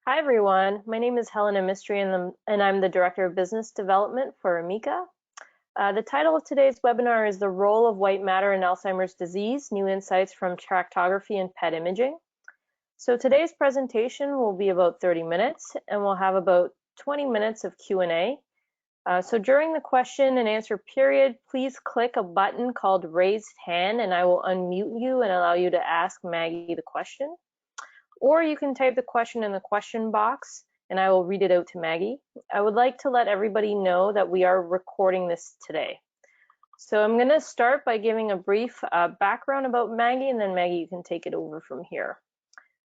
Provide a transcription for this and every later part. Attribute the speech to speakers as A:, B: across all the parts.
A: Hi everyone, my name is Helena Mistry and I'm the Director of Business Development for Amica. The title of today's webinar is The Role of White Matter in Alzheimer's Disease, New Insights from Tractography and PET Imaging. So today's presentation will be about 30 minutes and we'll have about 20 minutes of Q&A. So during the question and answer period, please click a button called Raised Hand and I will unmute you and allow you to ask Maggie the question. Or you can type the question in the question box and I will read it out to Maggie. I would like to let everybody know that we are recording this today. So I'm going to start by giving a brief background about Maggie, and then Maggie, you can take it over from here.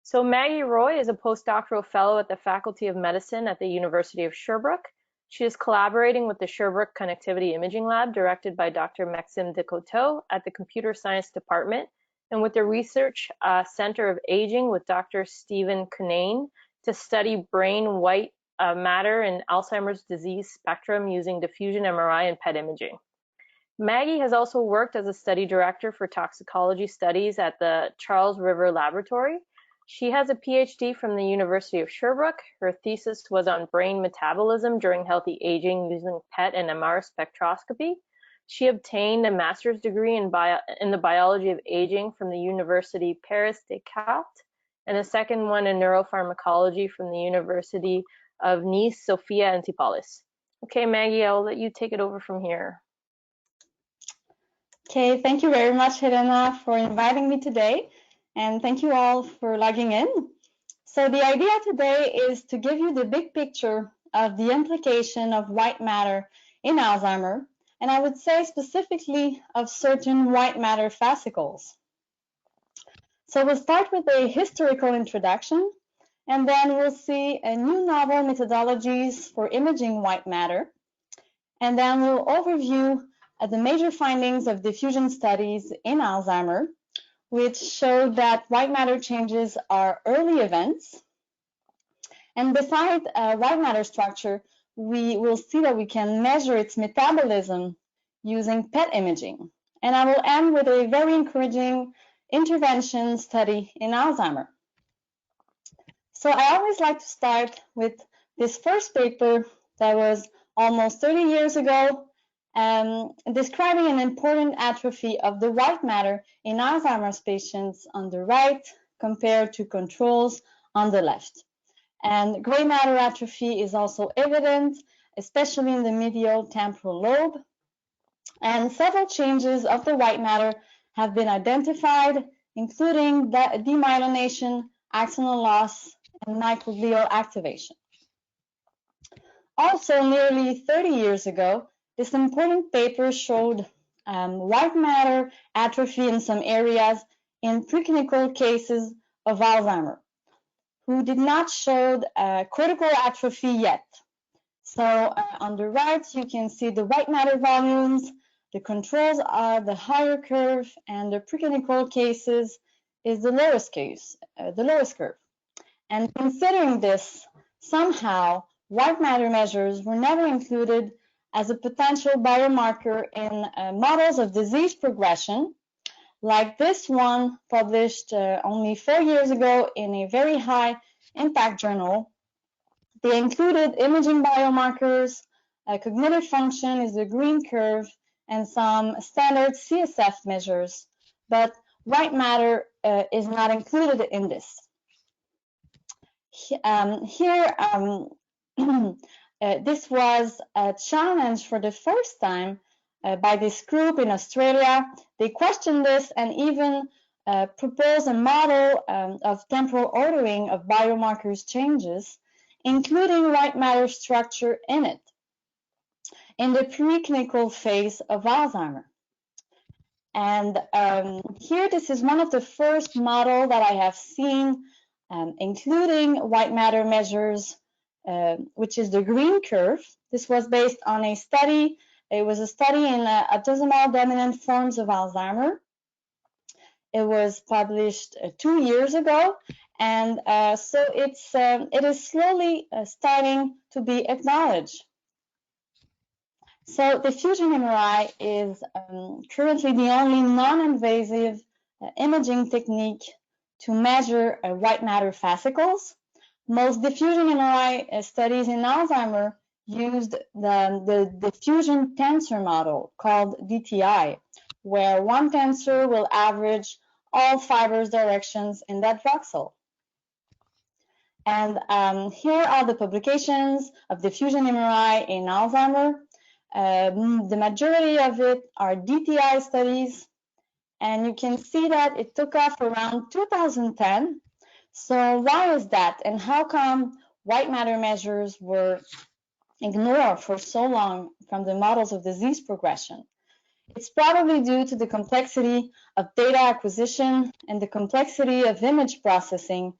A: So Maggie Roy is a postdoctoral fellow at the Faculty of Medicine at the University of Sherbrooke. She is collaborating with the Sherbrooke Connectivity Imaging Lab, directed by Dr. Maxime Decoteau at the Computer Science Department, and with the Research Center of Aging with Dr. Stephen Cunnane to study brain white matter in Alzheimer's disease spectrum using diffusion MRI and PET imaging. Maggie has also worked as a study director for toxicology studies at the Charles River Laboratory. She has a PhD from the University of Sherbrooke. Her thesis was on brain metabolism during healthy aging using PET and MR spectroscopy. She obtained a master's degree in the biology of aging from the University Paris Descartes, and a second one in neuropharmacology from the University of Nice, Sophia Antipolis. Okay, Maggie, I'll let you take it over from here.
B: Okay, thank you very much, Helena, for inviting me today, and thank you all for logging in. So the idea today is to give you the big picture of the implication of white matter in Alzheimer, and I would say specifically of certain white matter fascicles. So we'll start with a historical introduction, and then we'll see a new novel methodologies for imaging white matter, and then we'll overview the major findings of diffusion studies in Alzheimer, which showed that white matter changes are early events. And beside white matter structure, we will see that we can measure its metabolism using PET imaging. And I will end with a very encouraging intervention study in Alzheimer. So I always like to start with this first paper that was almost 30 years ago, describing an important atrophy of the white matter in Alzheimer's patients on the right compared to controls on the left. And gray matter atrophy is also evident, especially in the medial temporal lobe. And several changes of the white matter have been identified, including demyelination, axonal loss, and microglial activation. Also, nearly 30 years ago, this important paper showed white matter atrophy in some areas in preclinical cases of Alzheimer, who did not show critical atrophy yet. So on the right, you can see the white matter volumes. The controls are the higher curve, and the preclinical cases is the lowest curve. And considering this, somehow white matter measures were never included as a potential biomarker in models of disease progression, like this one published only 4 years ago in a very high impact journal. They included imaging biomarkers, cognitive function is the green curve, and some standard CSF measures, but white matter is not included in this. This was a challenge for the first time by this group in Australia. They questioned this and even proposed a model of temporal ordering of biomarkers changes, including white matter structure in it, in the preclinical phase of Alzheimer. And here, this is one of the first models that I have seen, including white matter measures, which is the green curve. This was based on a study. It was a study in autosomal dominant forms of Alzheimer. It was published 2 years ago, and so it is slowly starting to be acknowledged. So diffusion MRI is currently the only non-invasive imaging technique to measure white matter fascicles. Most diffusion MRI studies in Alzheimer used the diffusion tensor model called DTI, where one tensor will average all fibers' directions in that voxel. And here are the publications of diffusion MRI in Alzheimer. The majority of it are DTI studies, and you can see that it took off around 2010. So why is that, and how come white matter measures were ignored for so long from the models of disease progression? It's probably due to the complexity of data acquisition and the complexity of image processing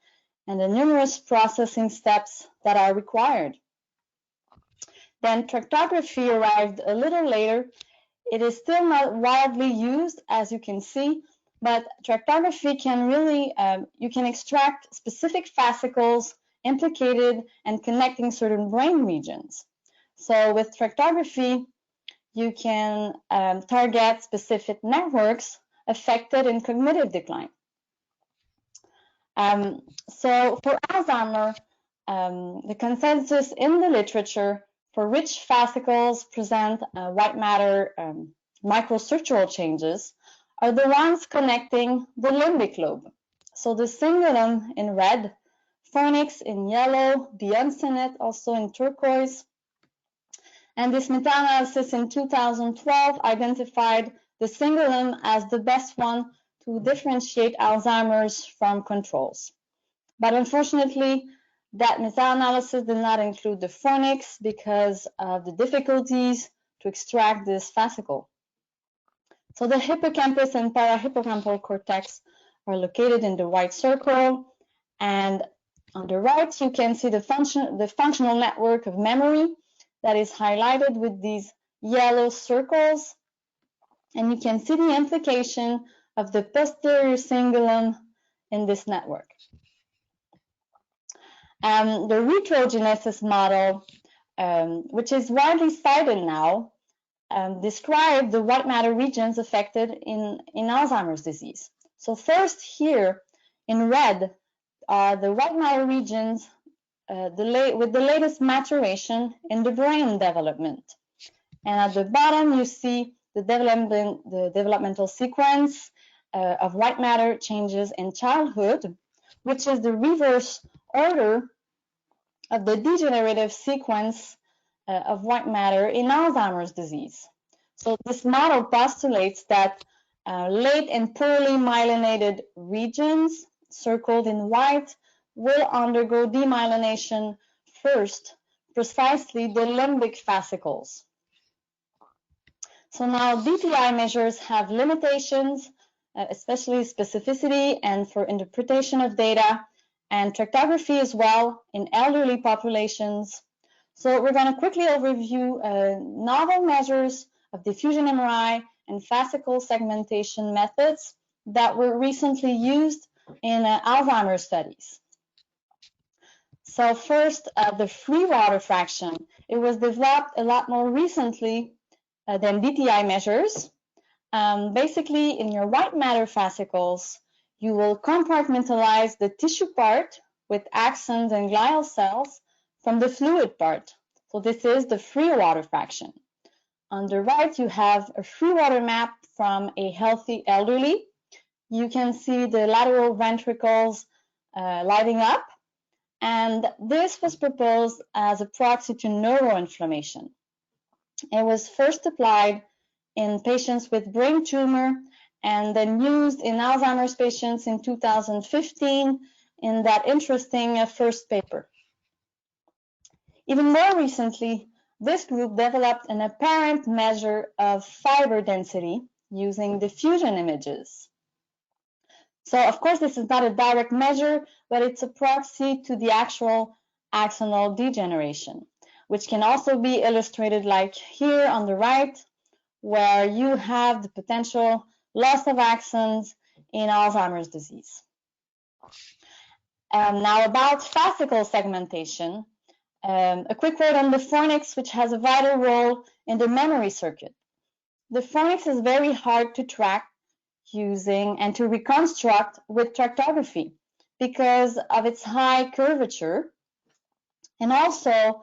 B: and the numerous processing steps that are required. Then tractography arrived a little later. It is still not widely used, as you can see, but tractography can really, you can extract specific fascicles implicated and connecting certain brain regions. So with tractography, you can target specific networks affected in cognitive decline. So for Alzheimer, the consensus in the literature for which fascicles present white matter microstructural changes are the ones connecting the limbic lobe. So the cingulum in red, fornix in yellow, the uncinate also in turquoise. And this meta-analysis in 2012 identified the cingulum as the best one to differentiate Alzheimer's from controls. But unfortunately, that meta-analysis did not include the fornix because of the difficulties to extract this fascicle. So the hippocampus and parahippocampal cortex are located in the white circle, and on the right you can see the functional network of memory that is highlighted with these yellow circles, and you can see the implication of the posterior cingulum in this network. The retrogenesis model, which is widely cited now, describe the white matter regions affected in Alzheimer's disease. So first here in red are the white matter regions with the latest maturation in the brain development. And at the bottom you see the developmental sequence of white matter changes in childhood, which is the reverse order of the degenerative sequence of white matter in Alzheimer's disease. So this model postulates that late and poorly myelinated regions, circled in white, will undergo demyelination first, precisely the limbic fascicles. So now DTI measures have limitations, especially specificity and for interpretation of data, and tractography as well in elderly populations. So we're going to quickly overview novel measures of diffusion MRI and fascicle segmentation methods that were recently used in Alzheimer's studies. So first, the free water fraction. It was developed a lot more recently than DTI measures. Basically, in your white matter fascicles, you will compartmentalize the tissue part with axons and glial cells from the fluid part. So this is the free water fraction. On the right, you have a free water map from a healthy elderly. You can see the lateral ventricles lighting up. And this was proposed as a proxy to neuroinflammation. It was first applied in patients with brain tumor and then used in Alzheimer's patients in 2015 in that interesting first paper. Even more recently, this group developed an apparent measure of fiber density using diffusion images. So, of course, this is not a direct measure, but it's a proxy to the actual axonal degeneration, which can also be illustrated like here on the right, where you have the potential loss of axons in Alzheimer's disease. Now about fascicle segmentation, a quick word on the fornix, which has a vital role in the memory circuit. The fornix is very hard to track using and to reconstruct with tractography because of its high curvature and also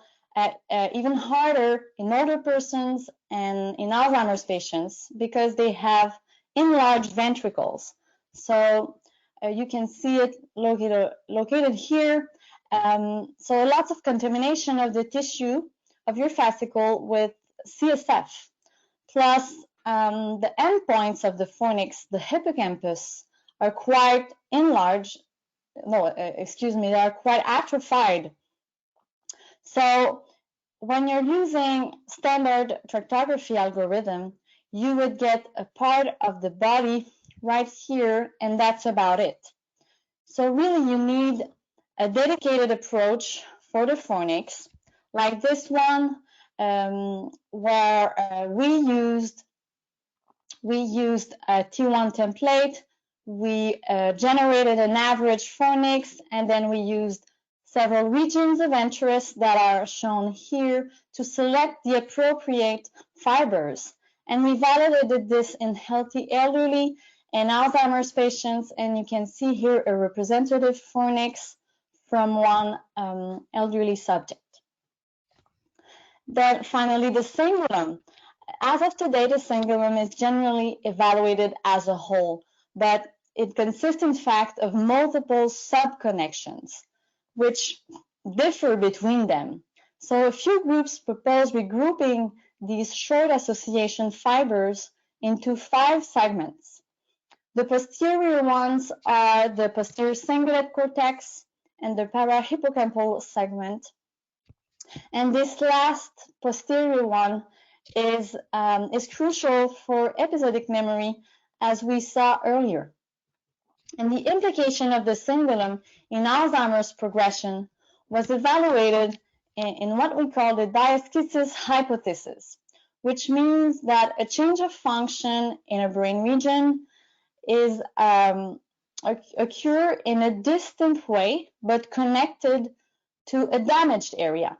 B: even harder in older persons and in Alzheimer's patients because they have enlarged ventricles. So you can see it located here. So lots of contamination of the tissue of your fascicle with CSF, plus the endpoints of the fornix, the hippocampus, are quite enlarged. No, excuse me, they are quite atrophied. So when you're using standard tractography algorithm, you would get a part of the body right here, and that's about it. So really you need a dedicated approach for the fornix, like this one, where we used a T1 template. We generated an average fornix, and then we used several regions of interest that are shown here to select the appropriate fibers. And we validated this in healthy elderly and Alzheimer's patients, and you can see here a representative fornix from one elderly subject. Then finally, the cingulum. As of today, the cingulum is generally evaluated as a whole, but it consists in fact of multiple subconnections, which differ between them. So a few groups propose regrouping these short association fibers into 5 segments. The posterior ones are the posterior cingulate cortex and the parahippocampal segment. And this last posterior one is crucial for episodic memory, as we saw earlier. And the implication of the cingulum in Alzheimer's progression was evaluated in what we call the diastasis hypothesis, which means that a change of function in a brain region is occur in a distant way, but connected to a damaged area.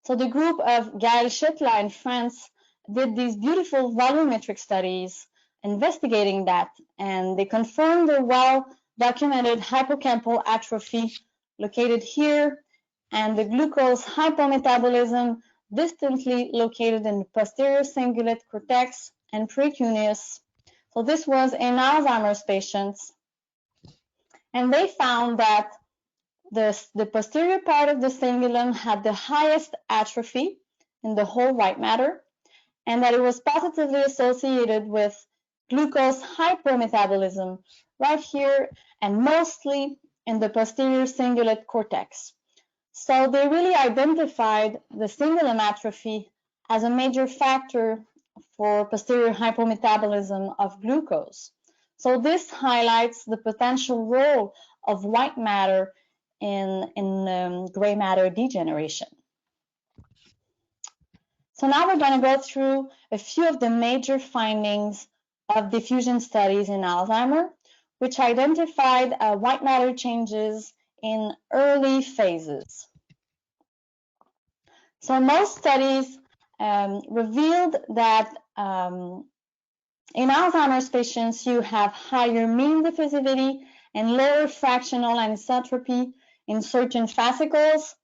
B: So the group of Gaël Chetla in France did these beautiful volumetric studies investigating that, and they confirmed the well-documented hippocampal atrophy located here, and the glucose hypometabolism distantly located in the posterior cingulate cortex and precuneus. So this was in Alzheimer's patients, and they found that the posterior part of the cingulum had the highest atrophy in the whole white matter, and that it was positively associated with glucose hypermetabolism right here, and mostly in the posterior cingulate cortex. So they really identified the cingulum atrophy as a major factor for posterior hypometabolism of glucose. So this highlights the potential role of white matter in gray matter degeneration. So now we're going to go through a few of the major findings of diffusion studies in Alzheimer, which identified white matter changes in early phases. So most studies revealed that in Alzheimer's patients, you have higher mean diffusivity and lower fractional anisotropy in certain fascicles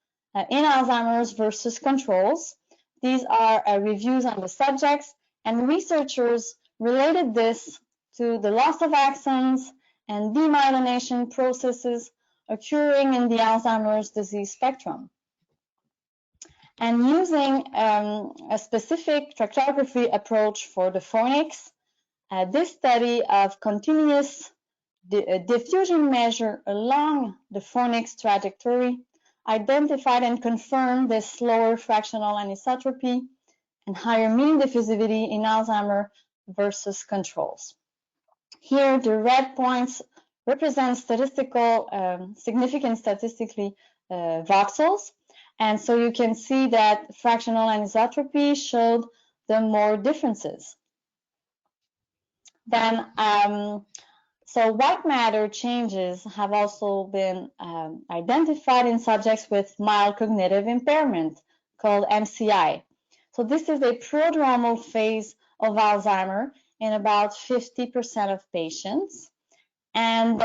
B: in Alzheimer's versus controls. These are reviews on the subjects, and researchers related this to the loss of axons and demyelination processes occurring in the Alzheimer's disease spectrum. And using a specific tractography approach for the fornix, this study of continuous diffusion measure along the fornix trajectory identified and confirmed this lower fractional anisotropy and higher mean diffusivity in Alzheimer versus controls. Here, the red points represent significant statistically voxels, and so you can see that fractional anisotropy showed the more differences. Then, so white matter changes have also been identified in subjects with mild cognitive impairment called MCI. So this is a prodromal phase of Alzheimer in about 50% of patients. And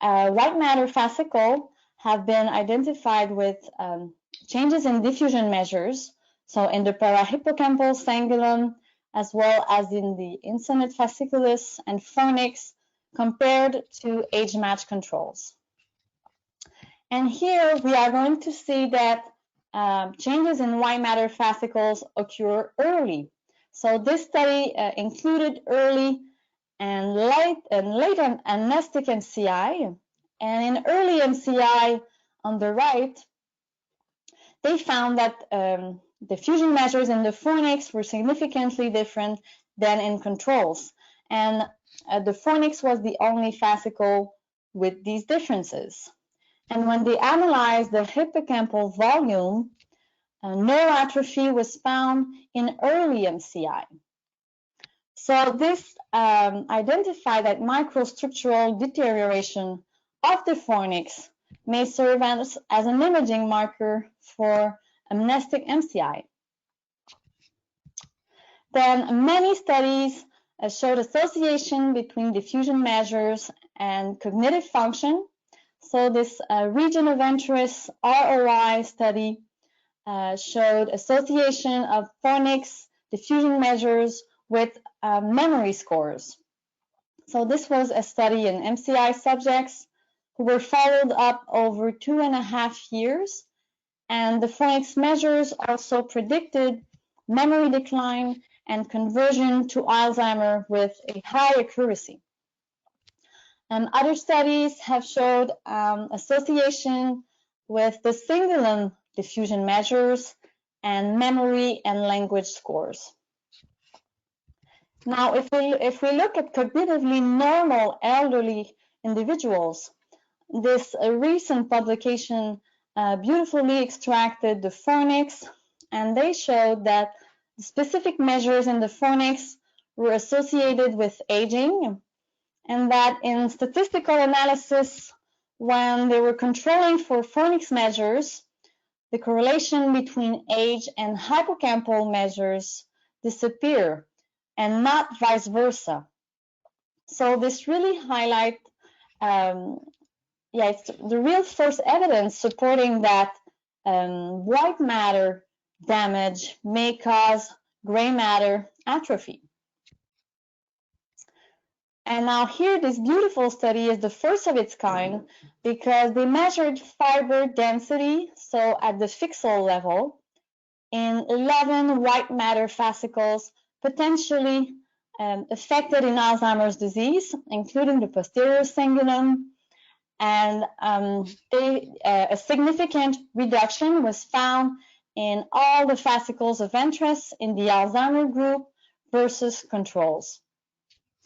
B: white matter fascicle have been identified with changes in diffusion measures, so in the parahippocampal cingulum, as well as in the insonate fasciculus and fornix, compared to age-matched controls. And here we are going to see that changes in white matter fascicles occur early. So this study included early and late amnestic MCI. And in early MCI on the right, they found that diffusion measures in the fornix were significantly different than in controls. And the fornix was the only fascicle with these differences. And when they analyzed the hippocampal volume, neuroatrophy was found in early MCI. So this identified that microstructural deterioration of the fornix may serve as an imaging marker for amnestic MCI. Then many studies showed association between diffusion measures and cognitive function. So this region of interest ROI study showed association of fornix diffusion measures with memory scores. So this was a study in MCI subjects who were followed up over 2.5 years, and the fornix measures also predicted memory decline and conversion to Alzheimer with a high accuracy. And other studies have showed association with the cingulum diffusion measures and memory and language scores. Now, if we look at cognitively normal elderly individuals, this recent publication beautifully extracted the fornix, and they showed that specific measures in the fornix were associated with aging, and that in statistical analysis, when they were controlling for fornix measures, the correlation between age and hippocampal measures disappear, and not vice versa. So this really highlights, it's the real first evidence supporting that white matter damage may cause gray matter atrophy. And now here, this beautiful study is the first of its kind because they measured fiber density, so at the pixel level, in 11 white matter fascicles potentially affected in Alzheimer's disease, including the posterior cingulum, and a significant reduction was found in all the fascicles of interest in the Alzheimer group versus controls.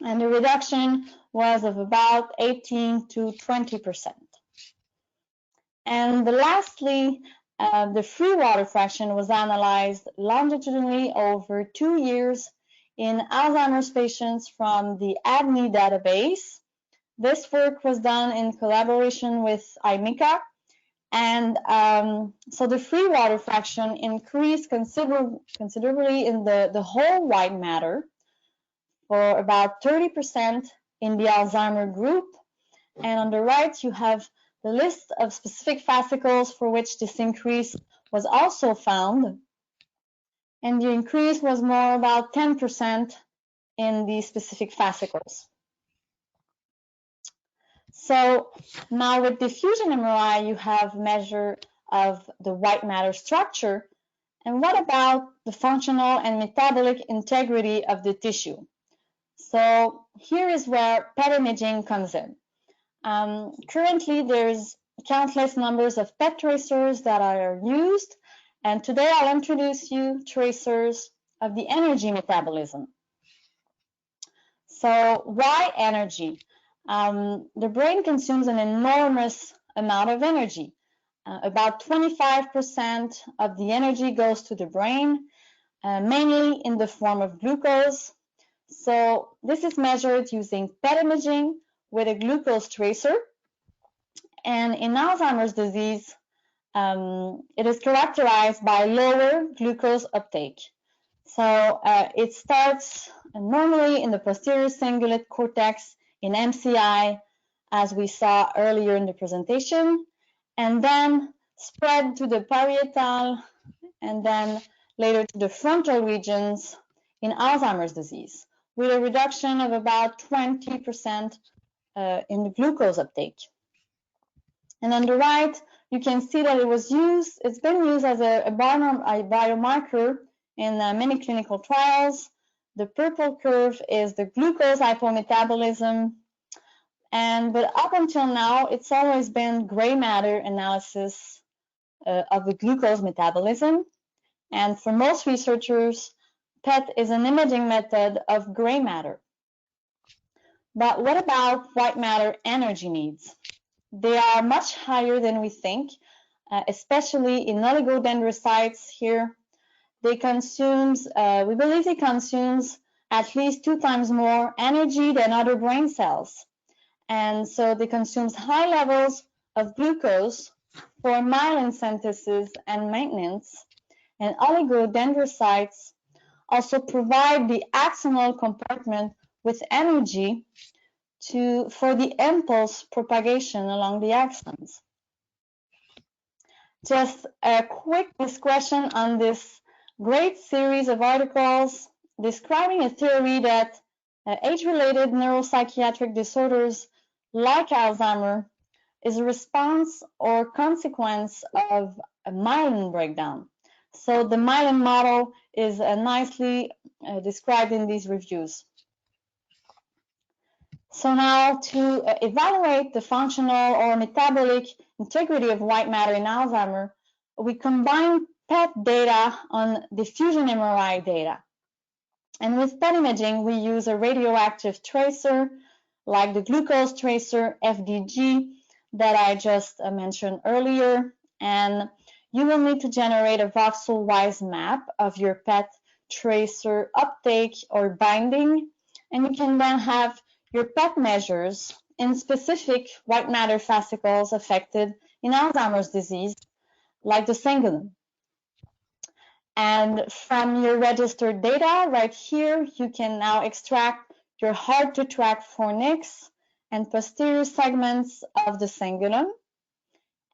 B: And the reduction was of about 18 to 20%. And lastly, the free water fraction was analyzed longitudinally over 2 years in Alzheimer's patients from the ADNI database. This work was done in collaboration with IMICA, and so the free water fraction increased considerably in the whole white matter, for about 30% in the Alzheimer group. And on the right, you have the list of specific fascicles for which this increase was also found. And the increase was more about 10% in the specific fascicles. So now with diffusion MRI, you have measure of the white matter structure. And what about the functional and metabolic integrity of the tissue? So here is where PET imaging comes in. Currently, there's countless numbers of PET tracers that are used, and today I'll introduce you tracers of the energy metabolism. So why energy? The brain consumes an enormous amount of energy. About 25% of the energy goes to the brain, mainly in the form of glucose. So this is measured using PET imaging with a glucose tracer. And in Alzheimer's disease, it is characterized by lower glucose uptake. So it starts normally in the posterior cingulate cortex in MCI, as we saw earlier in the presentation, and then spread to the parietal, and then later to the frontal regions in Alzheimer's disease, with a reduction of about 20% in the glucose uptake. And on the right, you can see that it's been used as a biomarker in many clinical trials. The purple curve is the glucose hypometabolism. But up until now, it's always been gray matter analysis of the glucose metabolism. And for most researchers, PET is an imaging method of gray matter. But what about white matter energy needs? They are much higher than we think, especially in oligodendrocytes here. We believe they consume at least 2 times more energy than other brain cells. And so they consume high levels of glucose for myelin synthesis and maintenance. And oligodendrocytes also provide the axonal compartment with energy for the impulse propagation along the axons. Just a quick discussion on this great series of articles describing a theory that age-related neuropsychiatric disorders like Alzheimer is a response or consequence of a myelin breakdown. So the myelin model is nicely described in these reviews. So now to evaluate the functional or metabolic integrity of white matter in Alzheimer, we combine PET data on diffusion MRI data. And with PET imaging, we use a radioactive tracer like the glucose tracer FDG that I just mentioned earlier. And you will need to generate a voxel-wise map of your PET tracer uptake or binding. And you can then have your PET measures in specific white matter fascicles affected in Alzheimer's disease, like the cingulum. And from your registered data right here, you can now extract your hard-to-track fornix and posterior segments of the cingulum.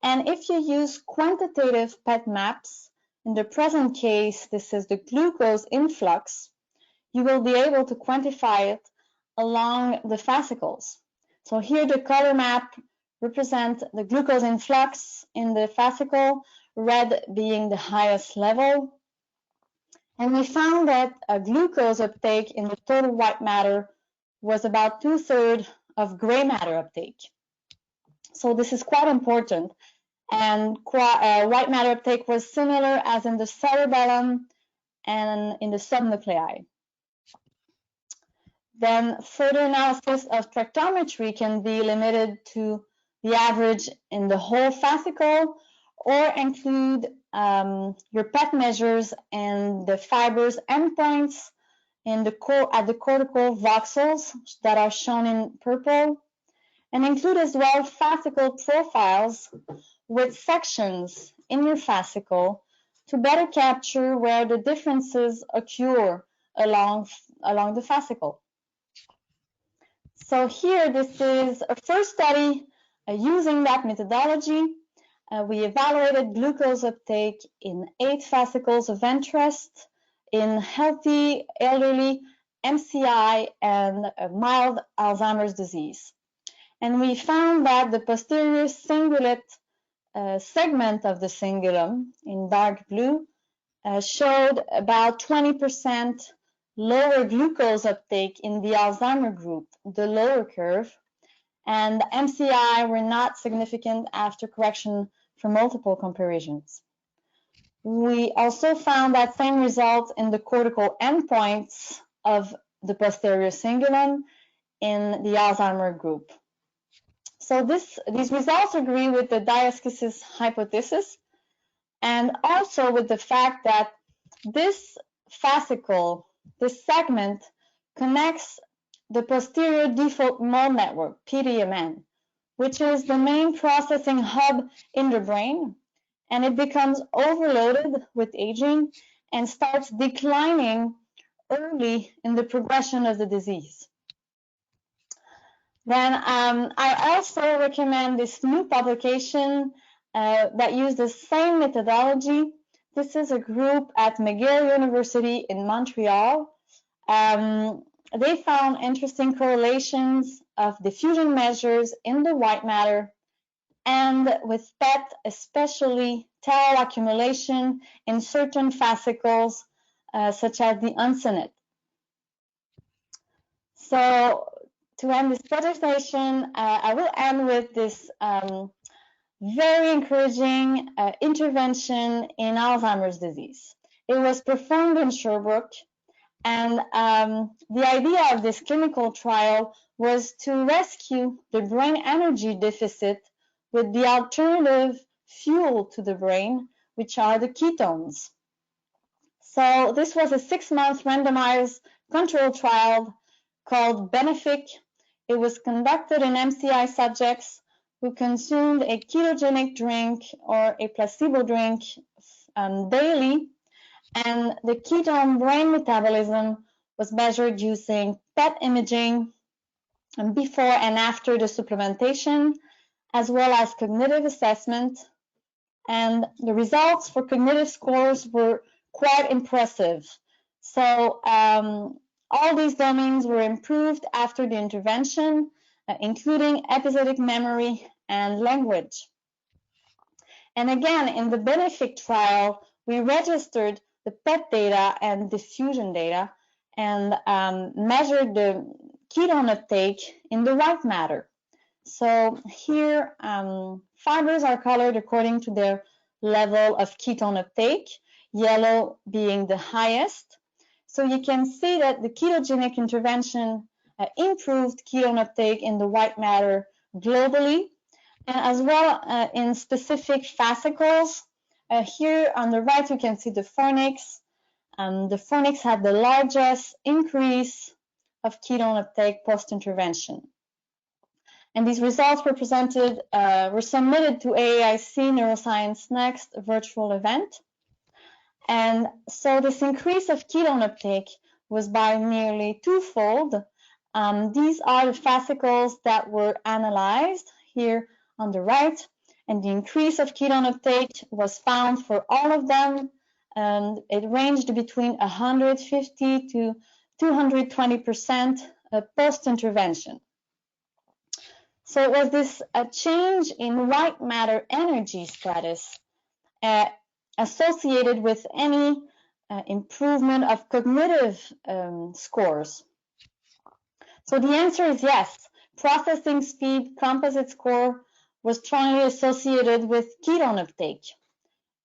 B: And if you use quantitative PET maps, in the present case, this is the glucose influx, you will be able to quantify it along the fascicles. So here the color map represents the glucose influx in the fascicle, red being the highest level. And we found that a glucose uptake in the total white matter was about 2/3 of gray matter uptake. So this is quite important. And white matter uptake was similar as in the cerebellum and in the subnuclei. Then further analysis of tractometry can be limited to the average in the whole fascicle or include your PET measures and the fibers endpoints at the cortical voxels that are shown in purple, and include as well fascicle profiles with sections in your fascicle to better capture where the differences occur along the fascicle. So here, this is a first study using that methodology. We evaluated glucose uptake in 8 fascicles of interest in healthy elderly MCI and mild Alzheimer's disease. And we found that the posterior cingulate segment of the cingulum in dark blue showed about 20% lower glucose uptake in the Alzheimer group, the lower curve, and the MCI were not significant after correction for multiple comparisons. We also found that same result in the cortical endpoints of the posterior cingulum in the Alzheimer group. So these results agree with the diaskesis hypothesis and also with the fact that this fascicle, this segment, connects the posterior default mode network, PDMN, which is the main processing hub in the brain, and it becomes overloaded with aging and starts declining early in the progression of the disease. Then I also recommend this new publication that use the same methodology. This is a group at McGill University in Montreal. They found interesting correlations of diffusion measures in the white matter and with PET, especially tau accumulation in certain fascicles, such as the onset. So to end this presentation, I will end with this very encouraging intervention in Alzheimer's disease. It was performed in Sherbrooke, and the idea of this clinical trial was to rescue the brain energy deficit with the alternative fuel to the brain, which are the ketones. So this was a 6-month randomized controlled trial called Benefic. It was conducted in MCI subjects who consumed a ketogenic drink or a placebo drink daily, and the ketone brain metabolism was measured using PET imaging before and after the supplementation, as well as cognitive assessment. And the results for cognitive scores were quite impressive. So all these domains were improved after the intervention, including episodic memory and language. And again, in the Benefic trial, we registered the PET data and diffusion data and measured the ketone uptake in the white matter. So here, fibers are colored according to their level of ketone uptake, yellow being the highest. So you can see that the ketogenic intervention improved ketone uptake in the white matter globally, and as well in specific fascicles. Here on the right, you can see the fornix. The fornix had the largest increase of ketone uptake post-intervention. And these results were submitted to AAIC Neuroscience Next virtual event. And so this increase of ketone uptake was by nearly twofold. These are the fascicles that were analyzed here on the right, and the increase of ketone uptake was found for all of them. It ranged between 150 to 220% post-intervention. So it was this change in white matter energy status associated with any improvement of cognitive scores? So the answer is yes. Processing speed composite score was strongly associated with ketone uptake.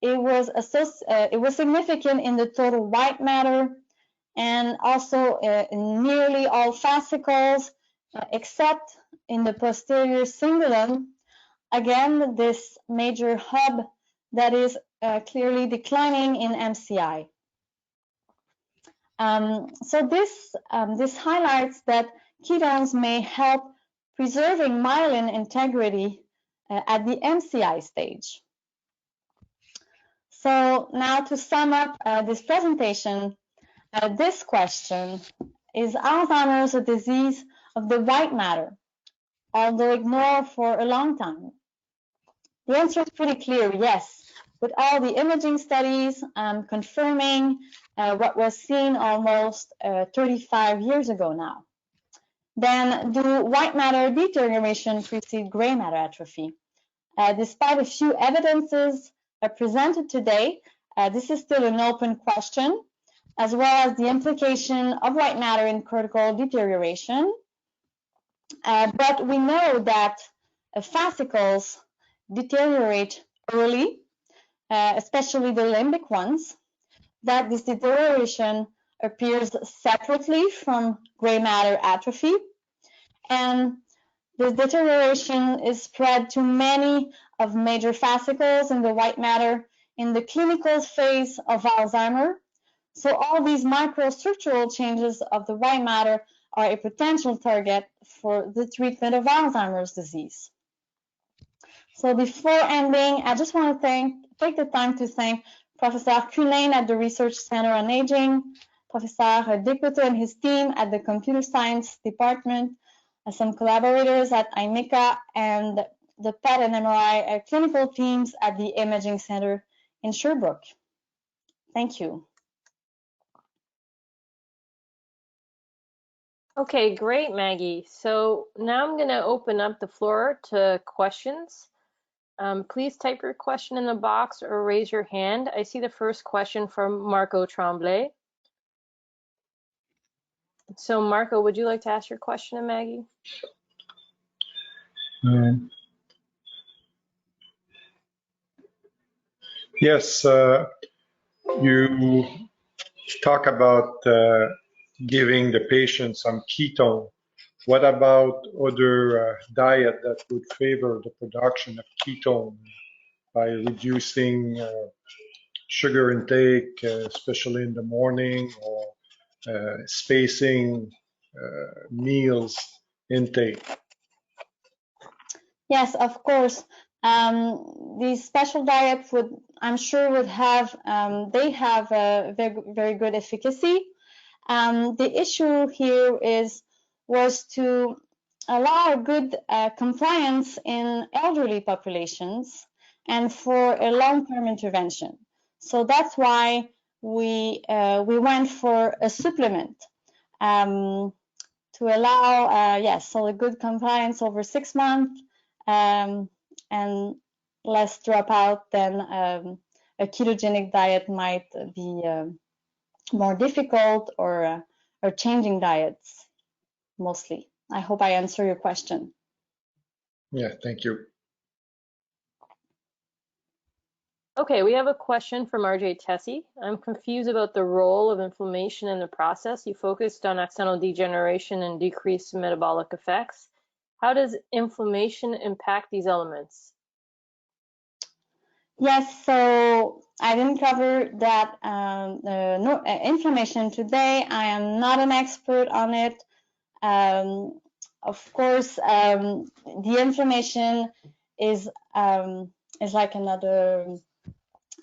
B: It was significant in the total white matter and also in nearly all fascicles except in the posterior cingulum. Again, this major hub that is clearly declining in MCI. So this highlights that ketones may help preserving myelin integrity at the MCI stage. So now to sum up this presentation, this question: is Alzheimer's a disease of the white matter, although ignored for a long time? The answer is pretty clear, yes, with all the imaging studies confirming what was seen almost 35 years ago now. Then, do white matter deterioration precede gray matter atrophy? Despite a few evidences presented today, this is still an open question, as well as the implication of white matter in cortical deterioration. But we know that fascicles deteriorate early, especially the limbic ones, that this deterioration appears separately from gray matter atrophy, and this deterioration is spread to many of major fascicles in the white matter in the clinical phase of Alzheimer. So all these microstructural changes of the white matter are a potential target for the treatment of Alzheimer's disease. So before ending, I just want to take the time to thank Professor Culane at the Research Center on Aging, Professor Decoto and his team at the Computer Science Department, some collaborators at IMECA, and the PET and MRI clinical teams at the Imaging Center in Sherbrooke. Thank you.
A: Okay, great, Maggie. So now I'm going to open up the floor to questions. Please type your question in the box or raise your hand. I see the first question from Marco Tremblay. So Marco, would you like to ask your question to Maggie?
C: Yes, you talk about giving the patient some ketone. What about other diet that would favor the production of ketone by reducing sugar intake, especially in the morning, or spacing meals intake?
B: Yes, of course. These special diets would, I'm sure, would have, they have a very, very good efficacy. The issue here was to allow good compliance in elderly populations and for a long-term intervention. So that's why we went for a supplement to allow, yes, so a good compliance over 6 months and less dropout than a ketogenic diet might be more difficult, or changing diets mostly. I hope I answer your question.
C: Yeah, thank you.
A: Okay, we have a question from RJ Tessie. I'm confused about the role of inflammation in the process. You focused on axonal degeneration and decreased metabolic effects. How does inflammation impact these elements?
B: Yes, so I didn't cover that inflammation today. I am not an expert on it. Of course, the inflammation is like another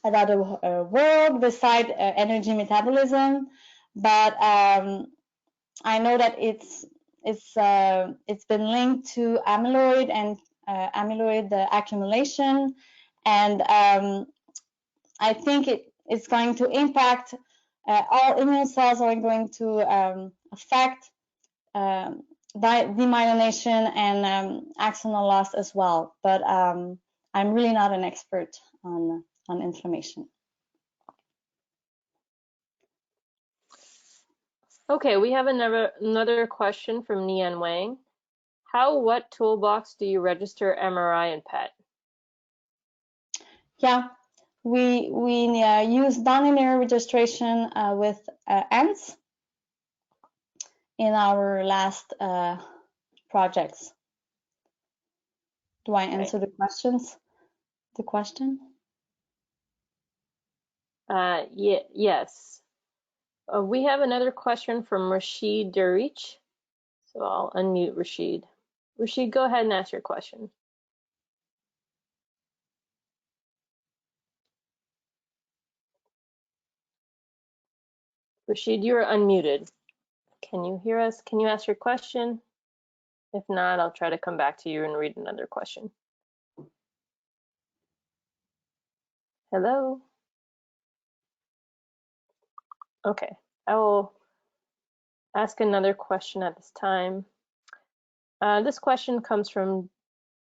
B: world beside energy metabolism, but I know that it's been linked to amyloid and amyloid accumulation, and I think it's going to impact all immune cells are going to affect demyelination and axonal loss as well. But I'm really not an expert on inflammation.
A: Okay, we have another question from Nian Wang. What toolbox do you register MRI and PET?
B: Yeah, we use nonlinear registration with ants in our last projects. Do I answer the questions? The question?
A: Yes. We have another question from Rashid Darich. So I'll unmute Rashid. Rashid, go ahead and ask your question. Rashid, you are unmuted. Can you hear us? Can you ask your question? If not, I'll try to come back to you and read another question. Hello? Okay, I will ask another question at this time. This question comes from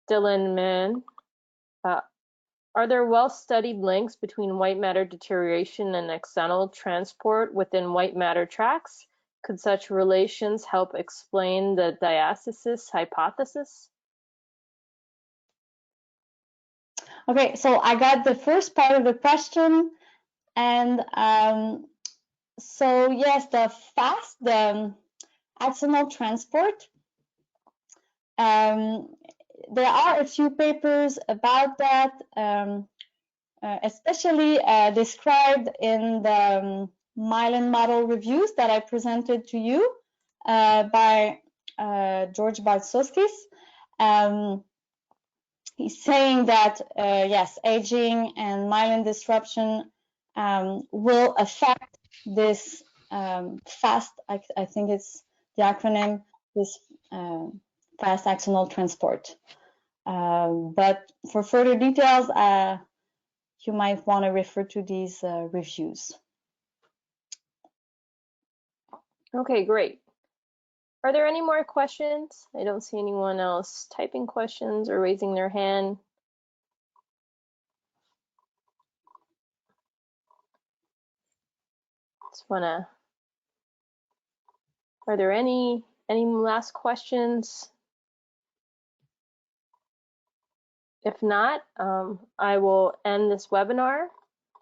A: Dylan Mann. Are there well-studied links between white matter deterioration and axonal transport within white matter tracts? Could such relations help explain the diastasis hypothesis?
B: Okay, so I got the first part of the question, and so yes, the axonal transport. There are a few papers about that, especially described in the myelin model reviews that I presented to you by George Bartsoskis. He's saying that yes, aging and myelin disruption will affect this fast, I think it's the acronym, this fast axonal transport. But for further details, you might want to refer to these reviews.
A: Okay, great. Are there any more questions? I don't see anyone else typing questions or raising their hand. Just wanna, are there any last questions? If not, I will end this webinar,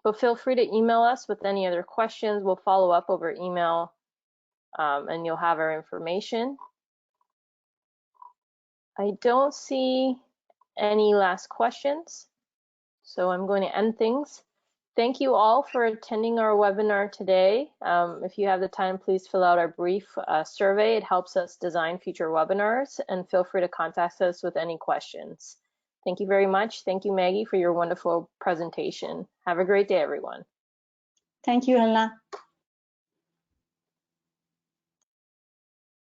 A: but feel free to email us with any other questions. We'll follow up over email, and you'll have our information. I don't see any last questions, so I'm going to end things. Thank you all for attending our webinar today. If you have the time, please fill out our brief survey. It helps us design future webinars, and feel free to contact us with any questions. Thank you very much. Thank you, Maggie, for your wonderful presentation. Have a great day, everyone.
B: Thank you, Helena.